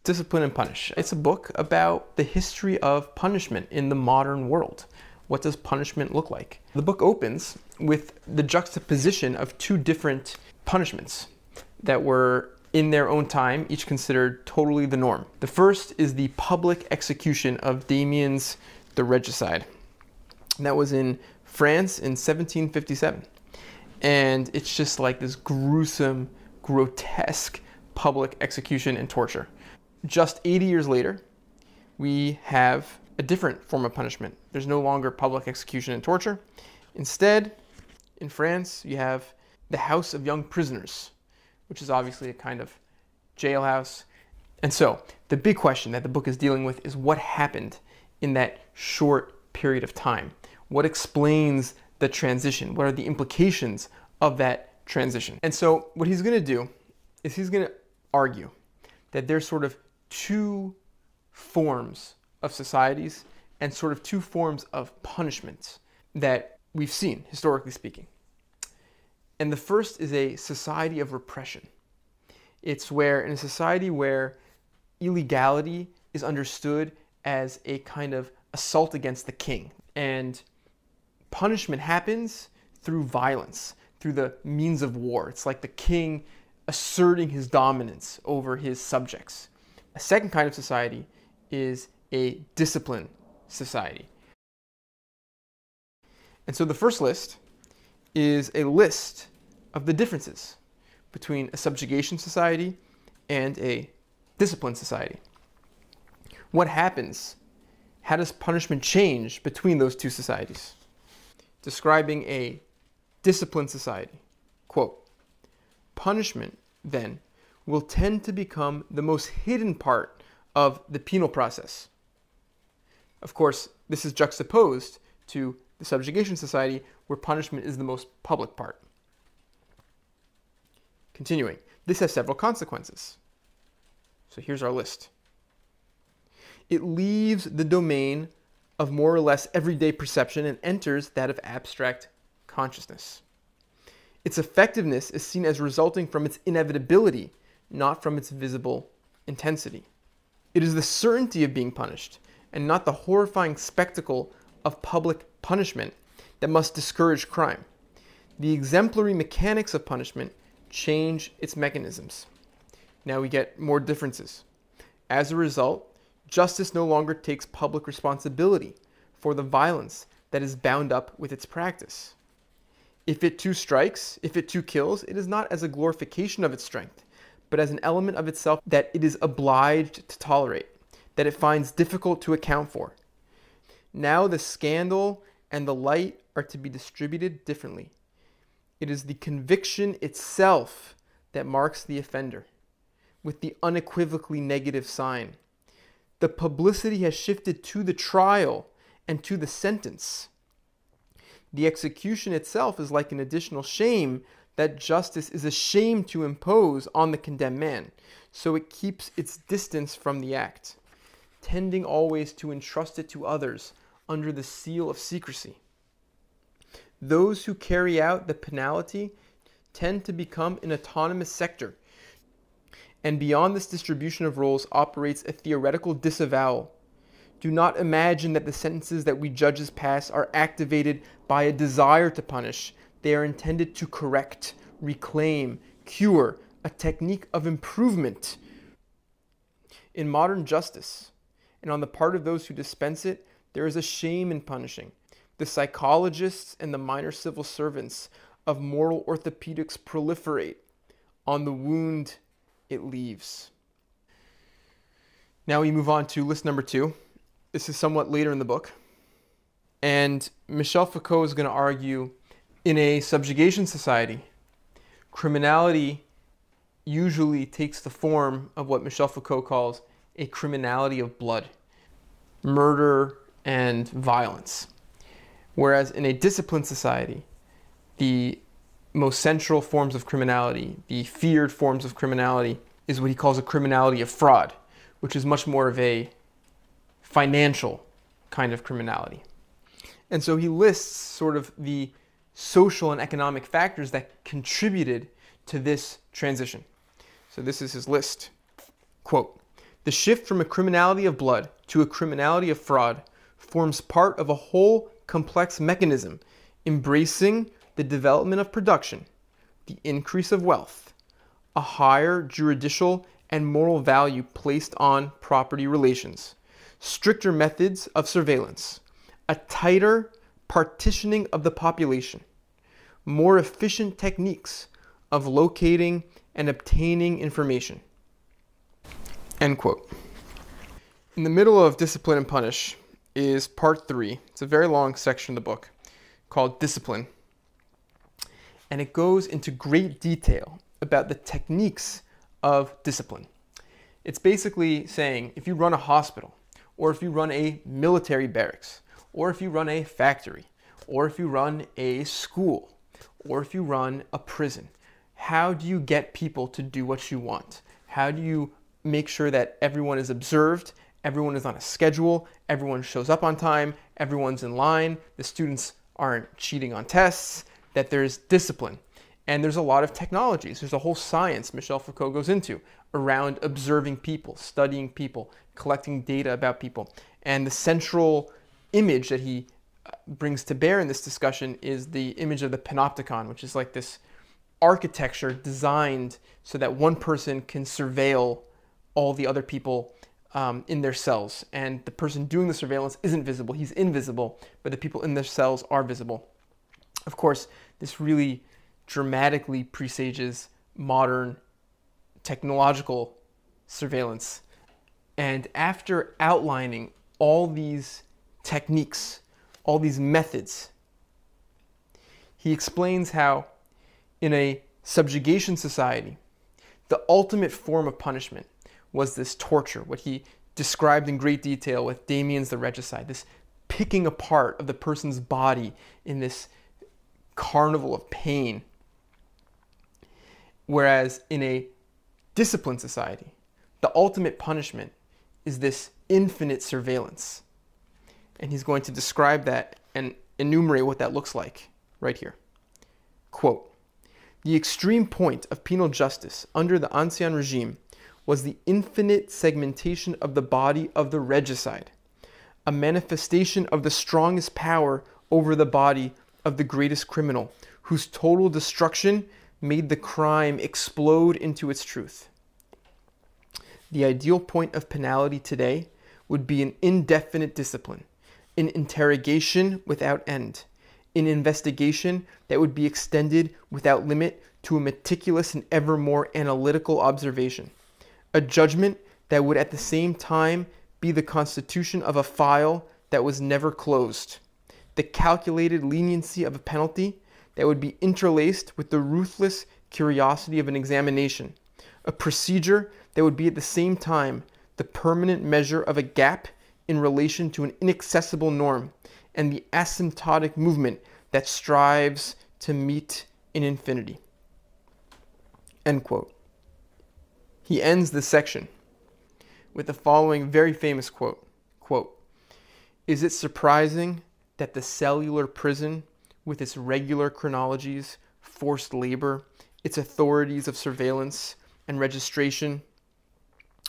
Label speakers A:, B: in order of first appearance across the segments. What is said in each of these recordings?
A: Discipline and Punish. It's a book about the history of punishment in the modern world. What does punishment look like? The book opens with the juxtaposition of two different punishments that were in their own time, each considered totally the norm. The first is the public execution of Damien's the Regicide. And that was in France in 1757. And it's just like this gruesome, grotesque public execution and torture. Just 80 years later, we have a different form of punishment. There's no longer public execution and torture. Instead, in France, you have the House of Young Prisoners, which is obviously a kind of jailhouse. And so, the big question that the book is dealing with is what happened in that short period of time? What explains the transition? What are the implications of that transition? And so, what he's going to do is he's going to argue that there's sort of two forms of societies and sort of two forms of punishments that we've seen, historically speaking. And the first is a society of repression. It's where, in a society where illegality is understood as a kind of assault against the king, and punishment happens through violence, through the means of war. It's like the king asserting his dominance over his subjects. A second kind of society is a discipline society. And so the first list is a list of the differences between a subjugation society and a discipline society. What happens? How does punishment change between those two societies? Describing a discipline society, quote, "Punishment, then, will tend to become the most hidden part of the penal process." Of course, this is juxtaposed to the subjugation society, where punishment is the most public part. Continuing, this has several consequences. So here's our list. It leaves the domain of more or less everyday perception and enters that of abstract consciousness. Its effectiveness is seen as resulting from its inevitability, not from its visible intensity. It is the certainty of being punished, and not the horrifying spectacle of public punishment, that must discourage crime. The exemplary mechanics of punishment change its mechanisms. Now we get more differences. As a result, justice no longer takes public responsibility for the violence that is bound up with its practice. If it too strikes, if it too kills, it is not as a glorification of its strength, but as an element of itself that it is obliged to tolerate, that it finds difficult to account for. Now the scandal and the light are to be distributed differently. It is the conviction itself that marks the offender, with the unequivocally negative sign. The publicity has shifted to the trial and to the sentence. The execution itself is like an additional shame that justice is ashamed to impose on the condemned man, so it keeps its distance from the act, tending always to entrust it to others under the seal of secrecy. Those who carry out the penalty tend to become an autonomous sector, and beyond this distribution of roles operates a theoretical disavowal. Do not imagine that the sentences that we judges pass are activated by a desire to punish. They are intended to correct, reclaim, cure, a technique of improvement. In modern justice, and on the part of those who dispense it, there is a shame in punishing. The psychologists and the minor civil servants of moral orthopedics proliferate on the wound it leaves. Now we move on to list number 2. This is somewhat later in the book. And Michel Foucault is going to argue, in a subjugation society, criminality usually takes the form of what Michel Foucault calls a criminality of blood, murder and violence. Whereas in a disciplined society, the most central forms of criminality, the feared forms of criminality, is what he calls a criminality of fraud, which is much more of a financial kind of criminality. And so he lists sort of the social and economic factors that contributed to this transition. So this is his list. Quote, The shift from a criminality of blood to a criminality of fraud forms part of a whole complex mechanism embracing the development of production, the increase of wealth, a higher juridical and moral value placed on property relations, stricter methods of surveillance, a tighter partitioning of the population, more efficient techniques of locating and obtaining information. End quote. In the middle of Discipline and Punish is part 3. It's a very long section of the book called Discipline. And it goes into great detail about the techniques of discipline. It's basically saying if you run a hospital, or if you run a military barracks, or if you run a factory, or if you run a school, or if you run a prison, how do you get people to do what you want? How do you make sure that everyone is observed, everyone is on a schedule, everyone shows up on time, everyone's in line, the students aren't cheating on tests, that there's discipline. And there's a lot of technologies. There's a whole science Michel Foucault goes into around observing people, studying people, collecting data about people. And the central image that he brings to bear in this discussion is the image of the panopticon, which is like this architecture designed so that one person can surveil all the other people in their cells. And the person doing the surveillance isn't visible, he's invisible, but the people in their cells are visible. Of course, this really dramatically presages modern technological surveillance. And after outlining all these techniques, all these methods, he explains how in a subjugation society, the ultimate form of punishment was this torture, what he described in great detail with Damien's the Regicide, this picking apart of the person's body in this carnival of pain. Whereas in a disciplined society, the ultimate punishment is this infinite surveillance. And he's going to describe that and enumerate what that looks like right here. Quote, "The extreme point of penal justice under the Ancien regime was the infinite segmentation of the body of the regicide, a manifestation of the strongest power over the body of the greatest criminal, whose total destruction made the crime explode into its truth. The ideal point of penality today would be an indefinite discipline, an interrogation without end, an investigation that would be extended without limit to a meticulous and ever more analytical observation, a judgment that would at the same time be the constitution of a file that was never closed, the calculated leniency of a penalty that would be interlaced with the ruthless curiosity of an examination, a procedure that would be at the same time the permanent measure of a gap in relation to an inaccessible norm, and the asymptotic movement that strives to meet in infinity." End quote. He ends this section with the following very famous quote. Quote, "Is it surprising that the cellular prison, with its regular chronologies, forced labor, its authorities of surveillance and registration,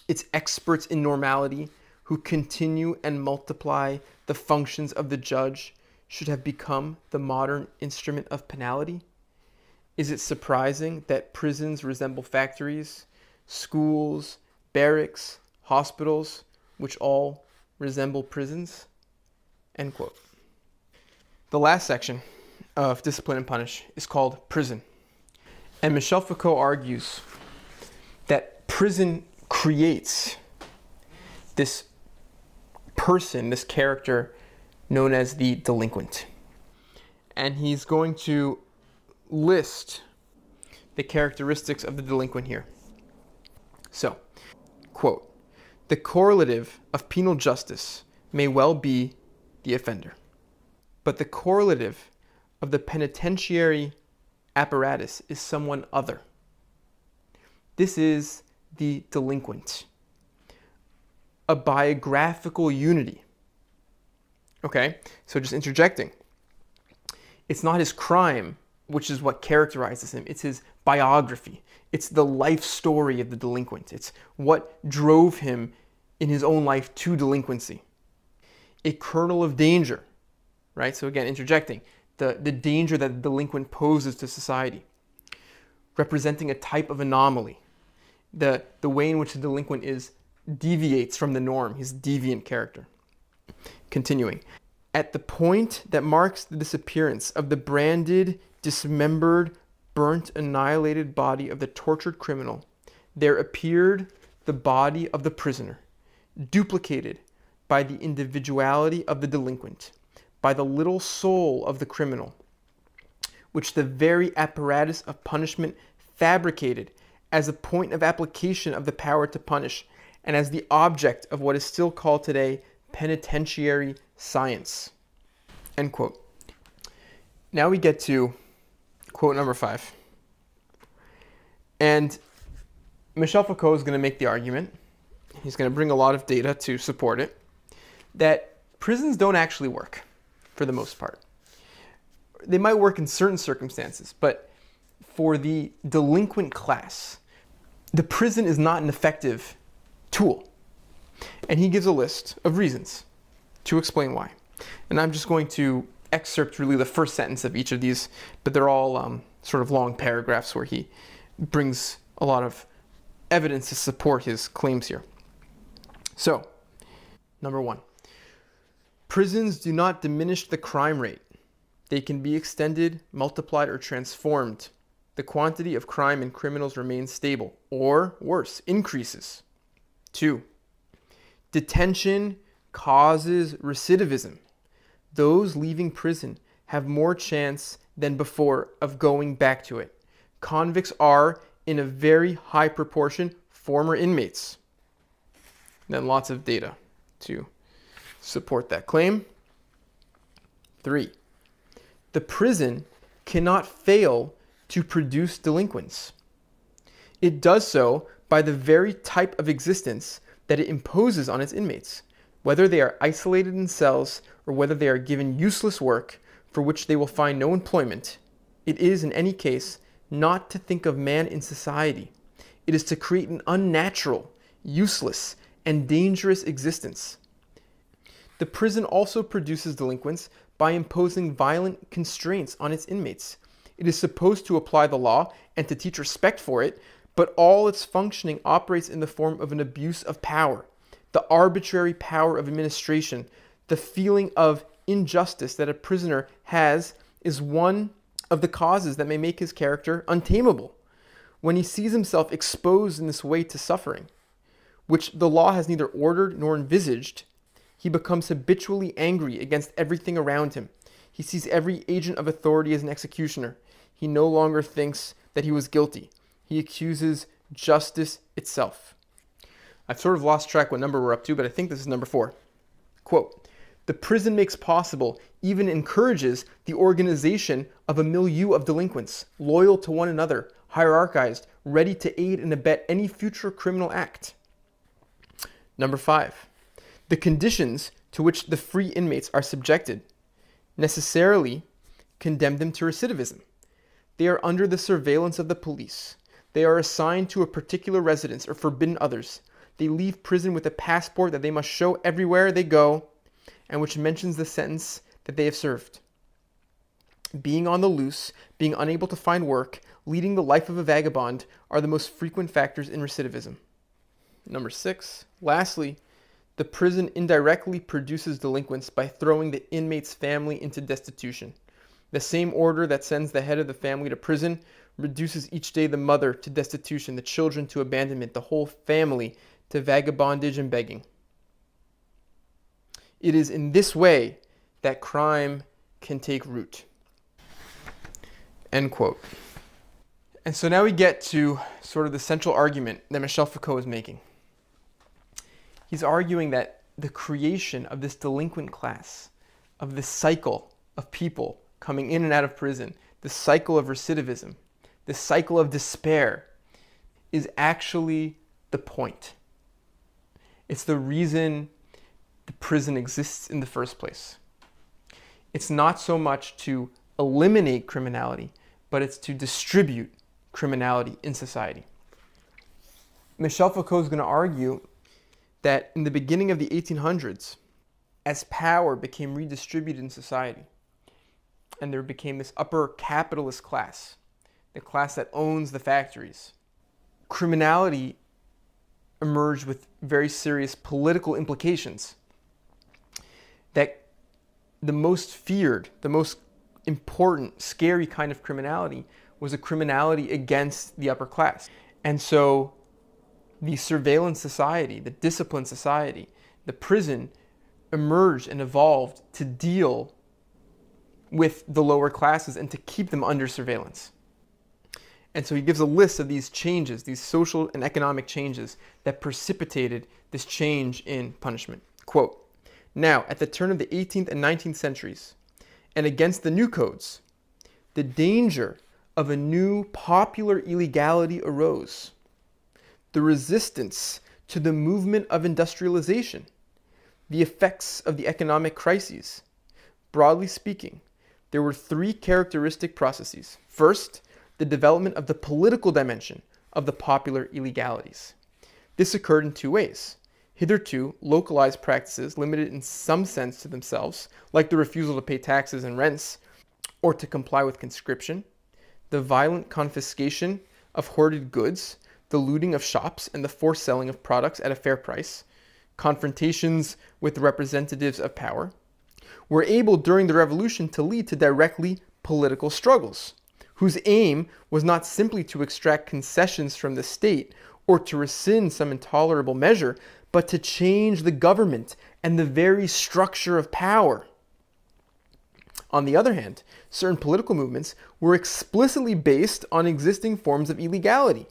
A: its experts in normality who continue and multiply the functions of the judge, should have become the modern instrument of penality? Is it surprising that prisons resemble factories, schools, barracks, hospitals, which all resemble prisons?" End quote. The last section of Discipline and Punish is called Prison. And Michel Foucault argues that prison creates this person, this character known as the delinquent. And he's going to list the characteristics of the delinquent here. So, quote, "The correlative of penal justice may well be the offender, but the correlative of the penitentiary apparatus is someone other. This is the delinquent, a biographical unity." Okay, so just interjecting. It's not his crime, which is what characterizes him. It's his biography. It's the life story of the delinquent. It's what drove him in his own life to delinquency. A kernel of danger, right? So again, interjecting, the danger that the delinquent poses to society, representing a type of anomaly, the way in which the delinquent deviates from the norm, his deviant character. Continuing, at the point that marks the disappearance of the branded, dismembered, burnt, annihilated body of the tortured criminal, there appeared the body of the prisoner, duplicated by the individuality of the delinquent, by the little soul of the criminal, which the very apparatus of punishment fabricated as a point of application of the power to punish, and as the object of what is still called today penitentiary science. End quote. Now we get to quote number 5. And Michel Foucault is going to make the argument, he's going to bring a lot of data to support it, that prisons don't actually work for the most part. They might work in certain circumstances, but for the delinquent class, the prison is not an effective tool. And he gives a list of reasons to explain why. And I'm just going to excerpt really the first sentence of each of these, but they're all sort of long paragraphs where he brings a lot of evidence to support his claims here. So, number 1, prisons do not diminish the crime rate. They can be extended, multiplied, or transformed. The quantity of crime and criminals remains stable, or worse, increases. 2, detention causes recidivism. Those leaving prison have more chance than before of going back to it. Convicts are, in a very high proportion, former inmates. Then lots of data to support that claim. 3, the prison cannot fail to produce delinquents. It does so by the very type of existence that it imposes on its inmates, whether they are isolated in cells or whether they are given useless work for which they will find no employment. It is, in any case, not to think of man in society. It is to create an unnatural, useless, and dangerous existence. The prison also produces delinquents by imposing violent constraints on its inmates. It is supposed to apply the law and to teach respect for it, but all its functioning operates in the form of an abuse of power, the arbitrary power of administration. The feeling of injustice that a prisoner has is one of the causes that may make his character untamable. When he sees himself exposed in this way to suffering, which the law has neither ordered nor envisaged, he becomes habitually angry against everything around him. He sees every agent of authority as an executioner. He no longer thinks that he was guilty. He accuses justice itself. I've sort of lost track what number we're up to, but I think this is number 4. Quote, the prison makes possible, even encourages, the organization of a milieu of delinquents, loyal to one another, hierarchized, ready to aid and abet any future criminal act. Number 5, the conditions to which the free inmates are subjected necessarily condemn them to recidivism. They are under the surveillance of the police. They are assigned to a particular residence or forbidden others. They leave prison with a passport that they must show everywhere they go, and which mentions the sentence that they have served. Being on the loose, being unable to find work, leading the life of a vagabond are the most frequent factors in recidivism. Number 6, lastly, the prison indirectly produces delinquents by throwing the inmate's family into destitution. The same order that sends the head of the family to prison reduces each day the mother to destitution, the children to abandonment, the whole family to vagabondage and begging. It is in this way that crime can take root. End quote. And so now we get to sort of the central argument that Michel Foucault is making. He's arguing that the creation of this delinquent class, of this cycle of people coming in and out of prison, this cycle of recidivism, this cycle of despair, is actually the point. It's the reason the prison exists in the first place. It's not so much to eliminate criminality, but it's to distribute criminality in society. Michel Foucault is going to argue that in the beginning of the 1800s, as power became redistributed in society, and there became this upper capitalist class, the class that owns the factories, criminality emerged with very serious political implications. That the most feared, the most important, scary kind of criminality was a criminality against the upper class. And so the surveillance society, the discipline society, the prison emerged and evolved to deal with the lower classes and to keep them under surveillance. And so he gives a list of these changes, these social and economic changes that precipitated this change in punishment. Quote, "Now, at the turn of the 18th and 19th centuries, and against the new codes, the danger of a new popular illegality arose. The resistance to the movement of industrialization, the effects of the economic crises. Broadly speaking, there were three characteristic processes. First, the development of the political dimension of the popular illegalities. This occurred in two ways. Hitherto, localized practices limited in some sense to themselves, like the refusal to pay taxes and rents, or to comply with conscription, the violent confiscation of hoarded goods, the looting of shops, and the forced selling of products at a fair price, confrontations with representatives of power, were able during the revolution to lead to directly political struggles, whose aim was not simply to extract concessions from the state or to rescind some intolerable measure, but to change the government and the very structure of power. On the other hand, certain political movements were explicitly based on existing forms of illegality."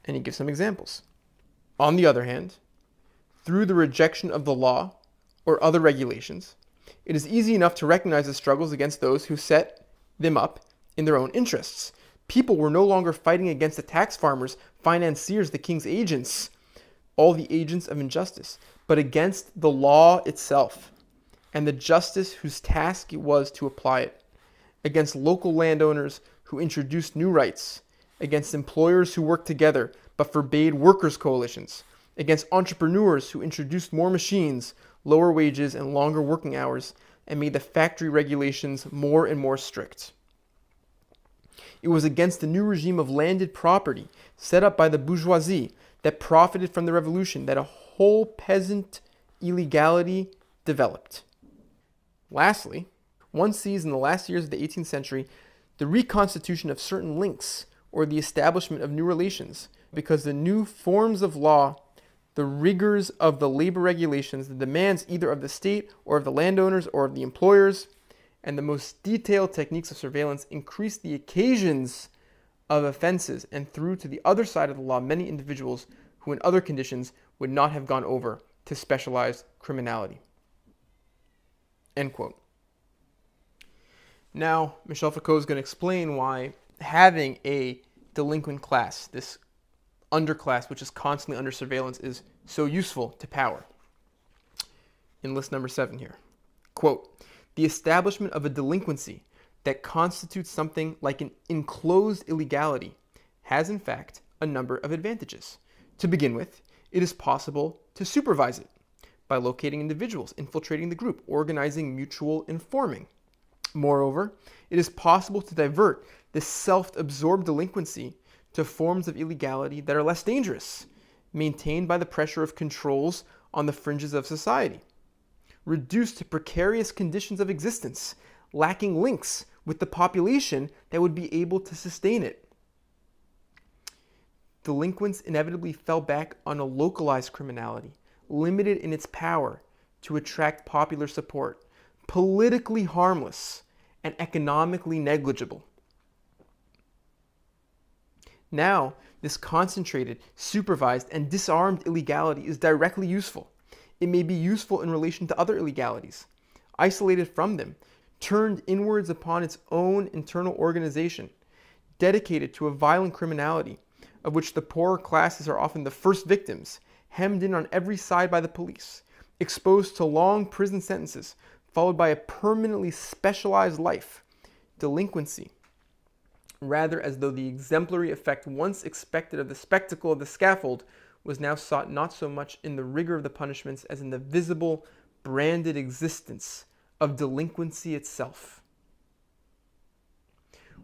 A: And he gives some examples. "On the other hand, through the rejection of the law or other regulations, it is easy enough to recognize the struggles against those who set them up in their own interests. People were no longer fighting against the tax farmers, financiers, the king's agents, all the agents of injustice, but against the law itself and the justice whose task it was to apply it, against local landowners who introduced new rights, against employers who worked together but forbade workers' coalitions, against entrepreneurs who introduced more machines, lower wages, and longer working hours, and made the factory regulations more and more strict. It was against the new regime of landed property set up by the bourgeoisie that profited from the revolution that a whole peasant illegality developed. Lastly, one sees in the last years of the 18th century the reconstitution of certain links or the establishment of new relations, because the new forms of law, the rigors of the labor regulations, the demands either of the state or of the landowners or of the employers, and the most detailed techniques of surveillance increased the occasions of offenses and threw to the other side of the law many individuals who in other conditions would not have gone over to specialized criminality." End quote. Now, Michel Foucault is going to explain why having a delinquent class, this underclass which is constantly under surveillance, is so useful to power. In list number 7 here. Quote, "The establishment of a delinquency that constitutes something like an enclosed illegality has in fact a number of advantages. To begin with, it is possible to supervise it by locating individuals, infiltrating the group, organizing mutual informing. Moreover, it is possible to divert this self-absorbed delinquency to forms of illegality that are less dangerous, maintained by the pressure of controls on the fringes of society, reduced to precarious conditions of existence, lacking links with the population that would be able to sustain it. Delinquents inevitably fell back on a localized criminality, limited in its power to attract popular support, politically harmless, and economically negligible. Now, this concentrated, supervised, and disarmed illegality is directly useful. It may be useful in relation to other illegalities, isolated from them, turned inwards upon its own internal organization, dedicated to a violent criminality, of which the poorer classes are often the first victims, hemmed in on every side by the police, exposed to long prison sentences, followed by a permanently specialized life, delinquency, rather as though the exemplary effect once expected of the spectacle of the scaffold was now sought not so much in the rigor of the punishments as in the visible, branded existence of delinquency itself.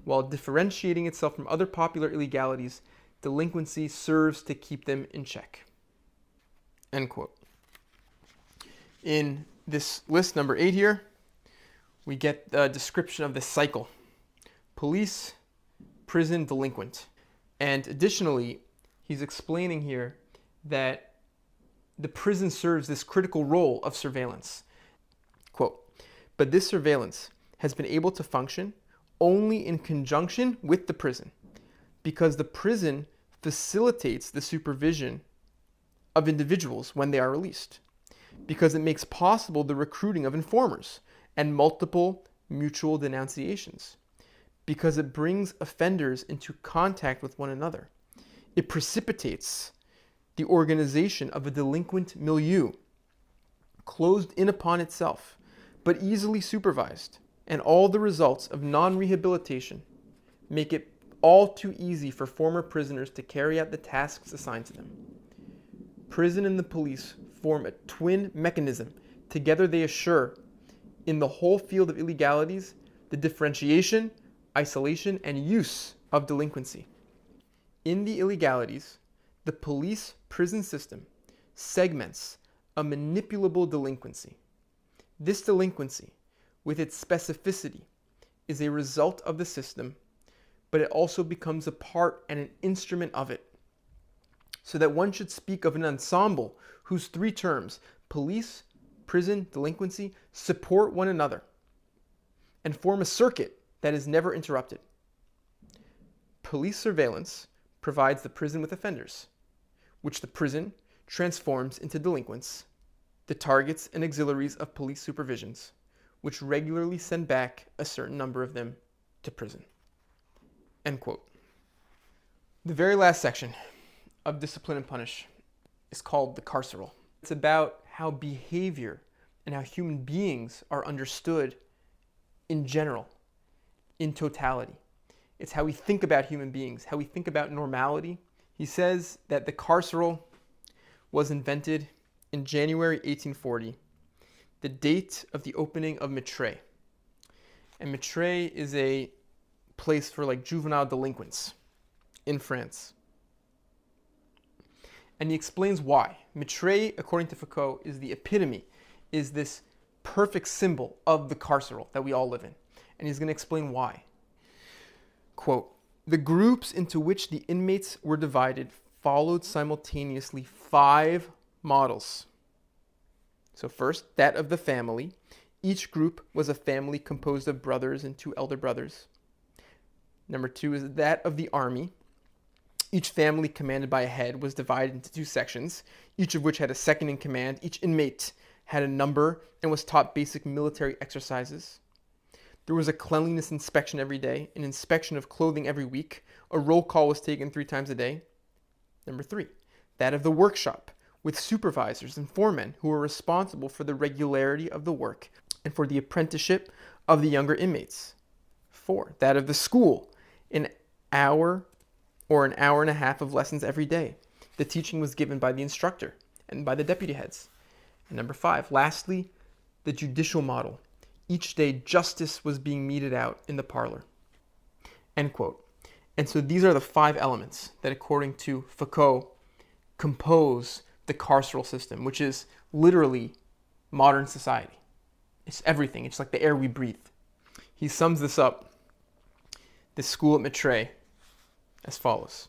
A: While differentiating itself from other popular illegalities, delinquency serves to keep them in check. End quote. In this list, number 8 here, we get a description of the cycle. Police, prison, delinquent. And additionally, he's explaining here that the prison serves this critical role of surveillance. Quote, but this surveillance has been able to function only in conjunction with the prison, because the prison facilitates the supervision of individuals when they are released, because it makes possible the recruiting of informers and multiple mutual denunciations, because it brings offenders into contact with one another. It precipitates the organization of a delinquent milieu, closed in upon itself, but easily supervised, and all the results of non-rehabilitation make it all too easy for former prisoners to carry out the tasks assigned to them. Prison and the police form a twin mechanism. Together they assure, in the whole field of illegalities, the differentiation, isolation, and use of delinquency. In the illegalities, the police-prison system segments a manipulable delinquency. This delinquency, with its specificity, is a result of the system, but it also becomes a part and an instrument of it, so that one should speak of an ensemble whose 3 terms, police, prison, delinquency, support one another and form a circuit that is never interrupted. Police surveillance provides the prison with offenders, which the prison transforms into delinquents, the targets and auxiliaries of police supervisions, which regularly send back a certain number of them to prison. End quote. The very last section of Discipline and Punish is called the carceral. It's about how behavior and how human beings are understood in general, in totality. It's how we think about human beings, how we think about normality. He says that the carceral was invented in January 1840, the date of the opening of Maitreya. And Maitreya is a place for like juvenile delinquents in France. And he explains why. Maitreya, according to Foucault, is the epitome, is this perfect symbol of the carceral that we all live in. And he's going to explain why. Quote, the groups into which the inmates were divided followed simultaneously 5 models. So first, that of the family. Each group was a family composed of brothers and 2 elder brothers. Number 2 is that of the army. Each family commanded by a head was divided into 2 sections, each of which had a second in command. Each inmate had a number and was taught basic military exercises. There was a cleanliness inspection every day, an inspection of clothing every week. A roll call was taken 3 times a day. Number 3, that of the workshop, with supervisors and foremen who were responsible for the regularity of the work and for the apprenticeship of the younger inmates. 4, that of the school, an hour or an hour and a half of lessons every day. The teaching was given by the instructor and by the deputy heads. And number 5, lastly, the judicial model. Each day, justice was being meted out in the parlor. End quote. And so these are the 5 elements that, according to Foucault, compose the carceral system, which is literally modern society. It's everything. It's like the air we breathe. He sums this up, this school at Maitreya, as follows.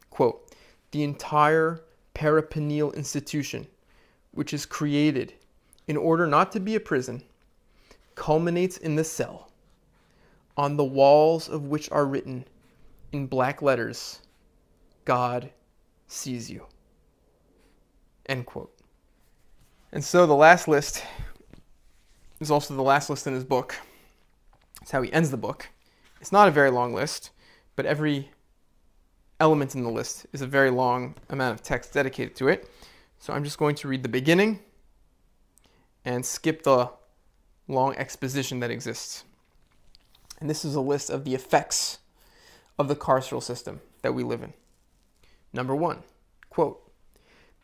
A: Quote, the entire parapenal institution, which is created in order not to be a prison, culminates in the cell, on the walls of which are written in black letters, God sees you. End quote. And so the last list is also the last list in his book. That's how he ends the book. It's not a very long list, but every element in the list is a very long amount of text dedicated to it. So I'm just going to read the beginning and skip the long exposition that exists. And this is a list of the effects of the carceral system that we live in. Number 1, quote,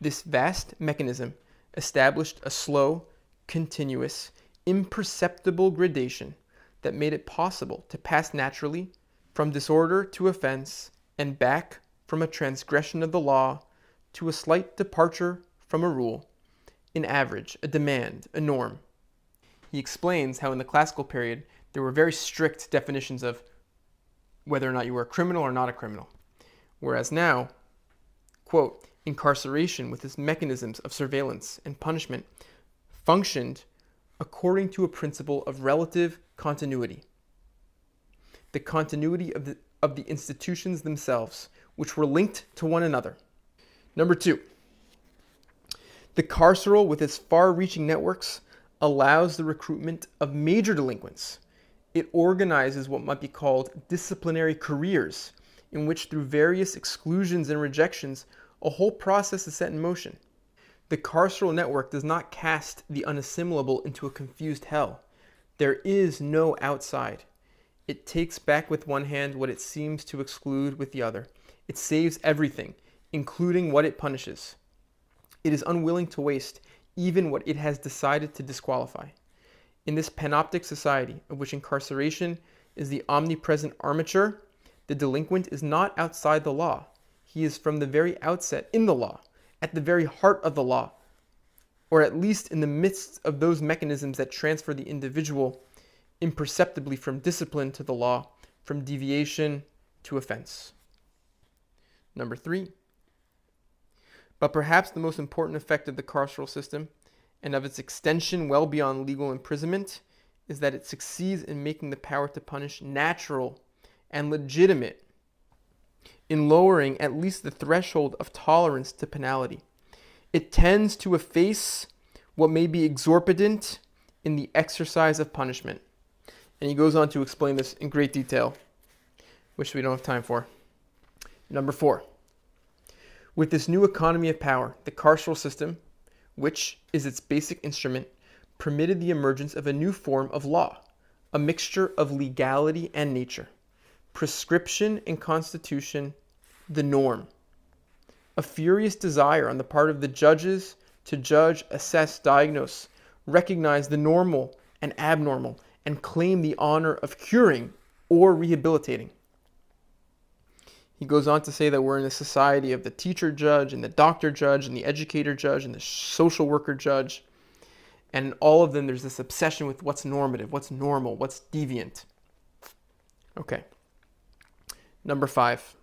A: This vast mechanism established a slow, continuous, imperceptible gradation that made it possible to pass naturally from disorder to offense and back from a transgression of the law to a slight departure from a rule, an average, a demand, a norm. He explains how in the classical period there were very strict definitions of whether or not you were a criminal or not a criminal, whereas now, quote, incarceration with its mechanisms of surveillance and punishment functioned according to a principle of relative continuity. The continuity of the institutions themselves, which were linked to one another. Number 2, the carceral with its far-reaching networks allows the recruitment of major delinquents. It organizes what might be called disciplinary careers, in which through various exclusions and rejections, a whole process is set in motion. The carceral network does not cast the unassimilable into a confused hell. There is no outside. It takes back with one hand what it seems to exclude with the other. It saves everything, including what it punishes. It is unwilling to waste even what it has decided to disqualify. In this panoptic society, of which incarceration is the omnipresent armature, the delinquent is not outside the law. He is from the very outset in the law, at the very heart of the law, or at least in the midst of those mechanisms that transfer the individual imperceptibly from discipline to the law, from deviation to offense. Number 3, but perhaps the most important effect of the carceral system and of its extension well beyond legal imprisonment is that it succeeds in making the power to punish natural and legitimate, in lowering at least the threshold of tolerance to penalty. It tends to efface what may be exorbitant in the exercise of punishment. And he goes on to explain this in great detail, which we don't have time for. Number 4, with this new economy of power, the carceral system, which is its basic instrument, permitted the emergence of a new form of law, a mixture of legality and nature, prescription and constitution, the norm. A furious desire on the part of the judges to judge, assess, diagnose, recognize the normal and abnormal, and claim the honor of curing or rehabilitating. He goes on to say that we're in a society of the teacher judge and the doctor judge and the educator judge and the social worker judge. And in all of them, there's this obsession with what's normative, what's normal, what's deviant. Okay. Number 5.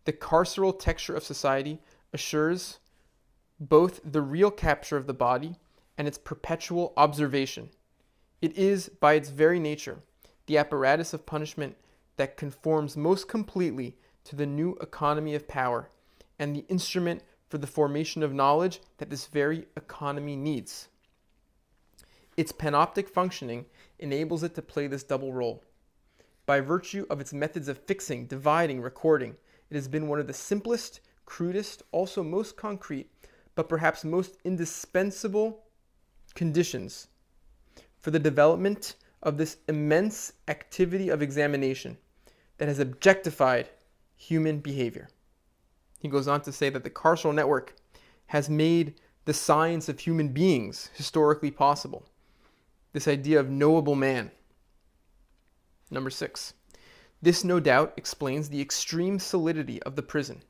A: The carceral texture of society assures both the real capture of the body and its perpetual observation. It is, by its very nature, the apparatus of punishment that conforms most completely to the new economy of power and the instrument for the formation of knowledge that this very economy needs. Its panoptic functioning enables it to play this double role. By virtue of its methods of fixing, dividing, recording, it has been one of the simplest, crudest, also most concrete, but perhaps most indispensable conditions for the development of this immense activity of examination that has objectified human behavior. He goes on to say that the carceral network has made the science of human beings historically possible. This idea of knowable man. Number 6. This no doubt explains the extreme solidity of the prison,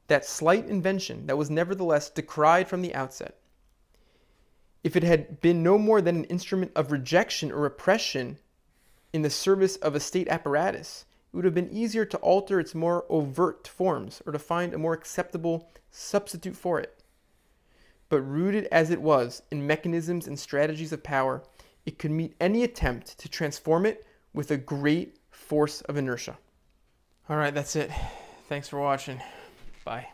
A: that slight invention that was nevertheless decried from the outset. If it had been no more than an instrument of rejection or oppression in the service of a state apparatus, it would have been easier to alter its more overt forms or to find a more acceptable substitute for it. But rooted as it was in mechanisms and strategies of power, it could meet any attempt to transform it with a great force of inertia. All right, that's it. Thanks for watching. Bye.